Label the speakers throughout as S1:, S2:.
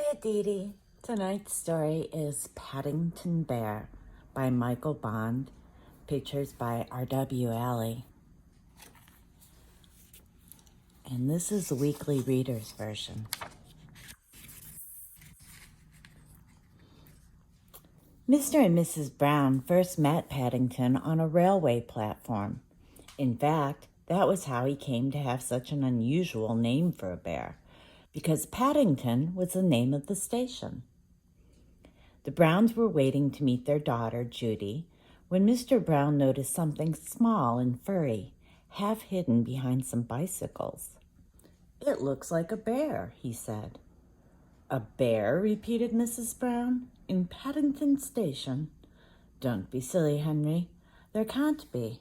S1: Hiya, Dee Dee. Tonight's story is Paddington Bear by Michael Bond. Pictures by R.W. Alley. And this is the weekly reader's version. Mr. and Mrs. Brown first met Paddington on a railway platform. In fact, that was how he came to have such an unusual name for a bear, because Paddington was the name of the station. The Browns were waiting to meet their daughter, Judy, when Mr. Brown noticed something small and furry, half hidden behind some bicycles. "It looks like a bear," he said. "A bear?" repeated Mrs. Brown. "In Paddington Station? Don't be silly, Henry. There can't be."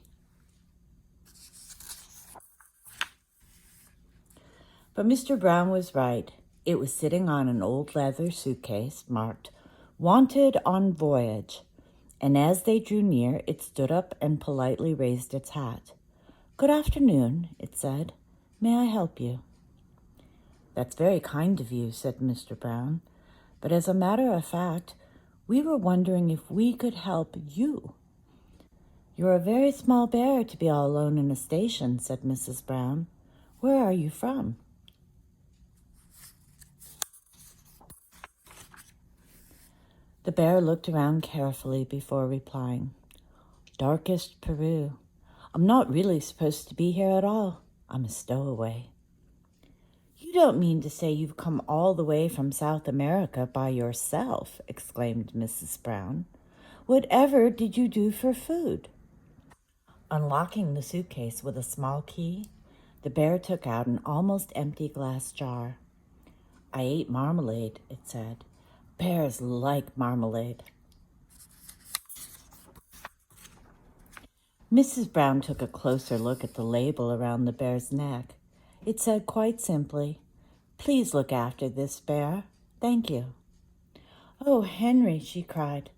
S1: But Mr. Brown was right. It was sitting on an old leather suitcase marked "Wanted on Voyage," and as they drew near, it stood up and politely raised its hat. "Good afternoon," it said. "May I help you?" "That's very kind of you," said Mr. Brown. "But as a matter of fact, we were wondering if we could help you." "You're a very small bear to be all alone in a station," said Mrs. Brown. "Where are you from?" The bear looked around carefully before replying. "Darkest Peru. I'm not really supposed to be here at all. I'm a stowaway." "You don't mean to say you've come all the way from South America by yourself," exclaimed Mrs. Brown. "Whatever did you do for food?" Unlocking the suitcase with a small key, the bear took out an almost empty glass jar. "I ate marmalade," it said. "Bears like marmalade." Mrs. Brown took a closer look at the label around the bear's neck. It said quite simply, "Please look after this bear. Thank you." "Oh, Henry," she cried,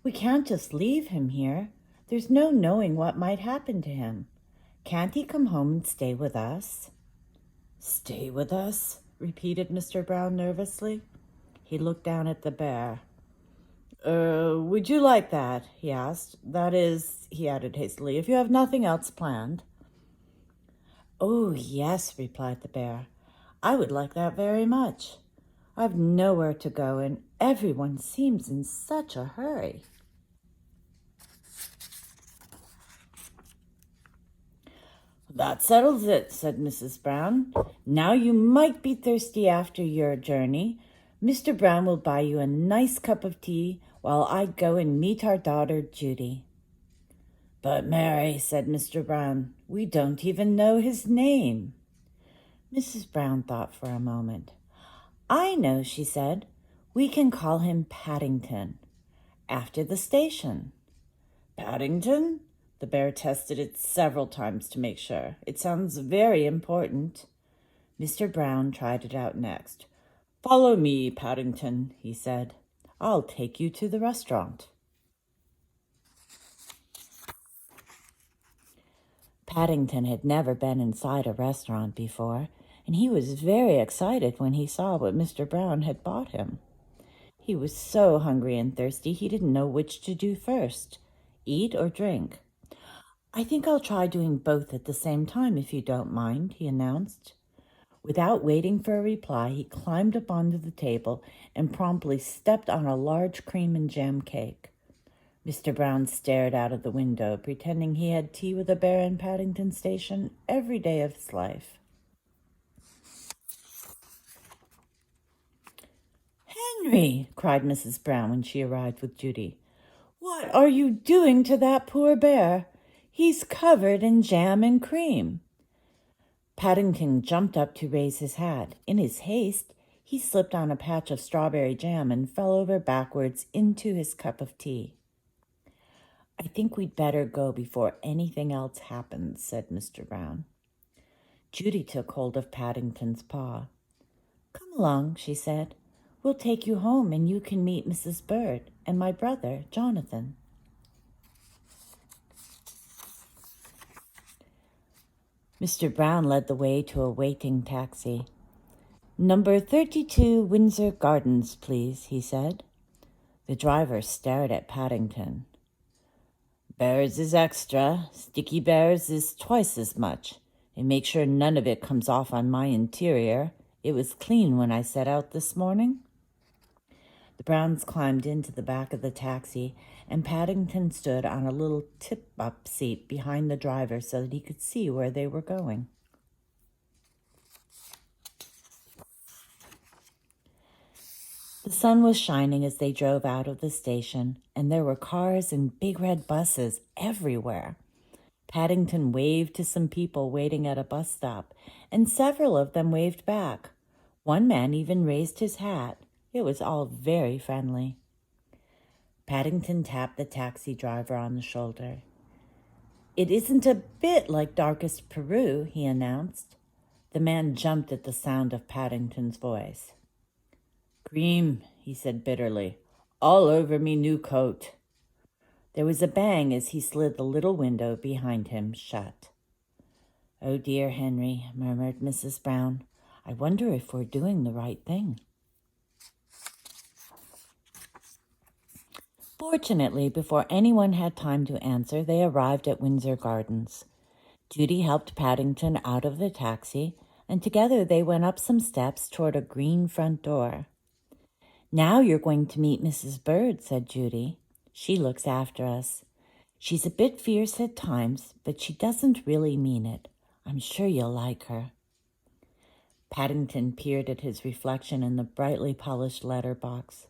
S1: "we can't just leave him here. There's no knowing what might happen to him. Can't he come home and stay with us?" "Stay with us?" repeated Mr. Brown nervously. He looked down at the bear. Would you like that?" he asked. "That is," he added hastily, "if you have nothing else planned." "Oh, yes," replied the bear. "I would like that very much. I've nowhere to go, and everyone seems in such a hurry." "That settles it," said Mrs. Brown. "Now you might be thirsty after your journey. Mr. Brown will buy you a nice cup of tea while I go and meet our daughter, Judy." "But Mary," said Mr. Brown, "we don't even know his name." Mrs. Brown thought for a moment. "I know," she said. "We can call him Paddington, after the station." "Paddington?" The bear tested it several times to make sure. "It sounds very important." Mr. Brown tried it out next. "Follow me, Paddington," he said. "I'll take you to the restaurant." Paddington had never been inside a restaurant before, and he was very excited when he saw what Mr. Brown had bought him. He was so hungry and thirsty he didn't know which to do first, eat or drink. "I think I'll try doing both at the same time, if you don't mind," he announced. Without waiting for a reply, he climbed up onto the table and promptly stepped on a large cream and jam cake. Mr. Brown stared out of the window, pretending he had tea with a bear in Paddington Station every day of his life. "Henry!" cried Mrs. Brown when she arrived with Judy. "What are you doing to that poor bear? He's covered in jam and cream." Paddington jumped up to raise his hat. In his haste, he slipped on a patch of strawberry jam and fell over backwards into his cup of tea. "I think we'd better go before anything else happens," said Mr. Brown. Judy took hold of Paddington's paw. "Come along," she said. "We'll take you home and you can meet Mrs. Bird and my brother, Jonathan." Mr. Brown led the way to a waiting taxi. Number 32 Windsor Gardens, please, he said. The driver stared at Paddington. Bears is extra. Sticky Bears is twice as much. And make sure none of it comes off on my interior. It was clean when I set out this morning. The Browns climbed into the back of the taxi, and Paddington stood on a little tip-up seat behind the driver so that he could see where they were going. The sun was shining as they drove out of the station, and there were cars and big red buses everywhere. Paddington waved to some people waiting at a bus stop, and several of them waved back. One man even raised his hat. It was all very friendly. Paddington tapped the taxi driver on the shoulder. "It isn't a bit like darkest Peru," he announced. The man jumped at the sound of Paddington's voice. "Cream," he said bitterly, "all over me new coat." There was a bang as he slid the little window behind him shut. "Oh dear, Henry," murmured Mrs. Brown. "I wonder if we're doing the right thing." Fortunately, before anyone had time to answer, they arrived at Windsor Gardens. Judy helped Paddington out of the taxi, and together they went up some steps toward a green front door. "Now you're going to meet Mrs. Bird," said Judy. "She looks after us. She's a bit fierce at times, but she doesn't really mean it. I'm sure you'll like her." Paddington peered at his reflection in the brightly polished letterbox.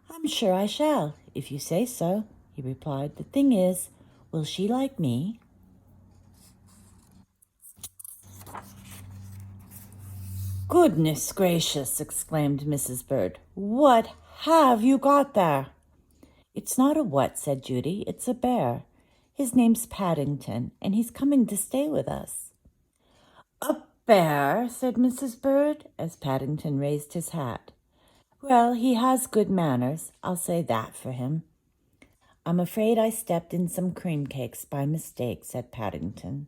S1: "I'm sure I shall, if you say so," he replied. "The thing is, will she like me?" "Goodness gracious!" exclaimed Mrs. Bird. "What have you got there?" "It's not a what," said Judy. "It's a bear. His name's Paddington, and he's coming to stay with us." "A bear?" said Mrs. Bird, as Paddington raised his hat. "Well, he has good manners. I'll say that for him." "I'm afraid I stepped in some cream cakes by mistake," said Paddington.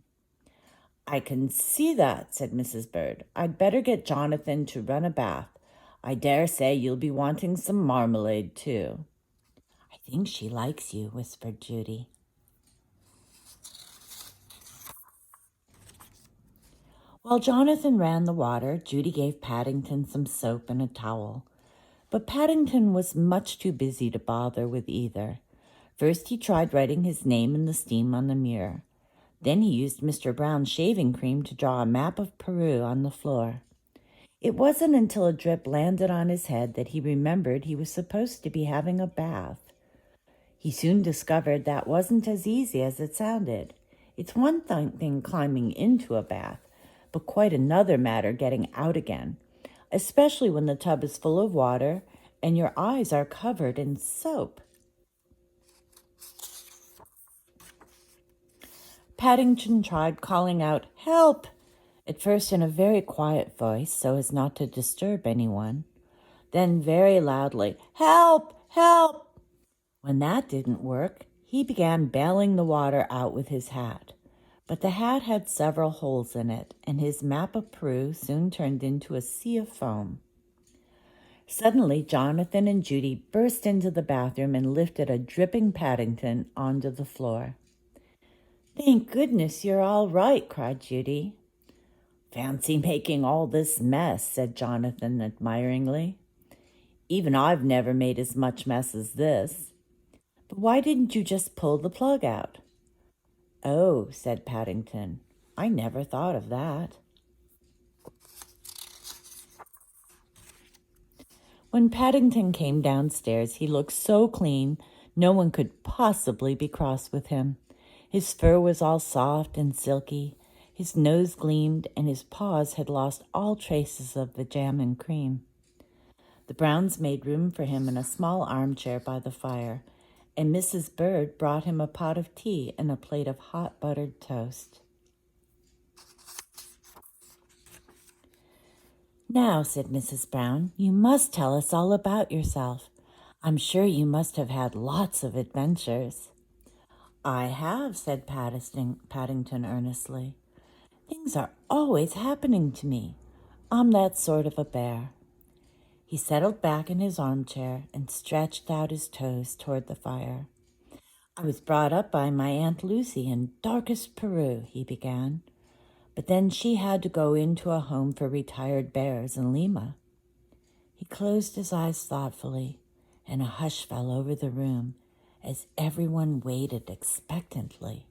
S1: "I can see that," said Mrs. Bird. "I'd better get Jonathan to run a bath. I dare say you'll be wanting some marmalade, too." "I think she likes you," whispered Judy. While Jonathan ran the water, Judy gave Paddington some soap and a towel. But Paddington was much too busy to bother with either. First he tried writing his name in the steam on the mirror. Then he used Mr. Brown's shaving cream to draw a map of Peru on the floor. It wasn't until a drip landed on his head that he remembered he was supposed to be having a bath. He soon discovered that wasn't as easy as it sounded. It's one thing climbing into a bath, but quite another matter getting out again, especially when the tub is full of water and your eyes are covered in soap. Paddington tried calling out, "Help!" at first in a very quiet voice so as not to disturb anyone. Then very loudly, "Help! Help!" When that didn't work, he began bailing the water out with his hat. But the hat had several holes in it, and his map of Peru soon turned into a sea of foam. Suddenly, Jonathan and Judy burst into the bathroom and lifted a dripping Paddington onto the floor. "Thank goodness you're all right," cried Judy. "Fancy making all this mess," said Jonathan admiringly. "Even I've never made as much mess as this. But why didn't you just pull the plug out?" "Oh," said Paddington, "I never thought of that." When Paddington came downstairs, he looked so clean, no one could possibly be cross with him. His fur was all soft and silky, his nose gleamed, and his paws had lost all traces of the jam and cream. The Browns made room for him in a small armchair by the fire, and Mrs. Bird brought him a pot of tea and a plate of hot buttered toast. "Now," said Mrs. Brown, "you must tell us all about yourself. I'm sure you must have had lots of adventures." "I have," said Paddington earnestly. "Things are always happening to me. I'm that sort of a bear. He settled back in his armchair and stretched out his toes toward the fire. I was brought up by my Aunt Lucy in darkest Peru, he began. But then she had to go into a home for retired bears in Lima. He closed his eyes thoughtfully, and a hush fell over the room as everyone waited expectantly.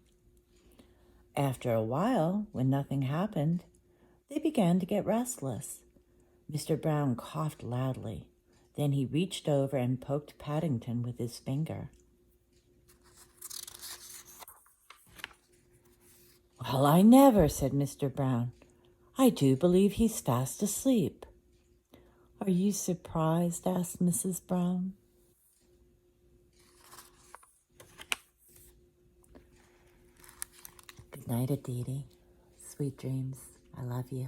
S1: After a while, when nothing happened, they began to get restless. Mr. Brown coughed loudly. Then he reached over and poked Paddington with his finger. Well, I never, said Mr. Brown. I do believe he's fast asleep. Are you surprised? Asked Mrs. Brown. Good night, Aditi. Sweet dreams. I love you.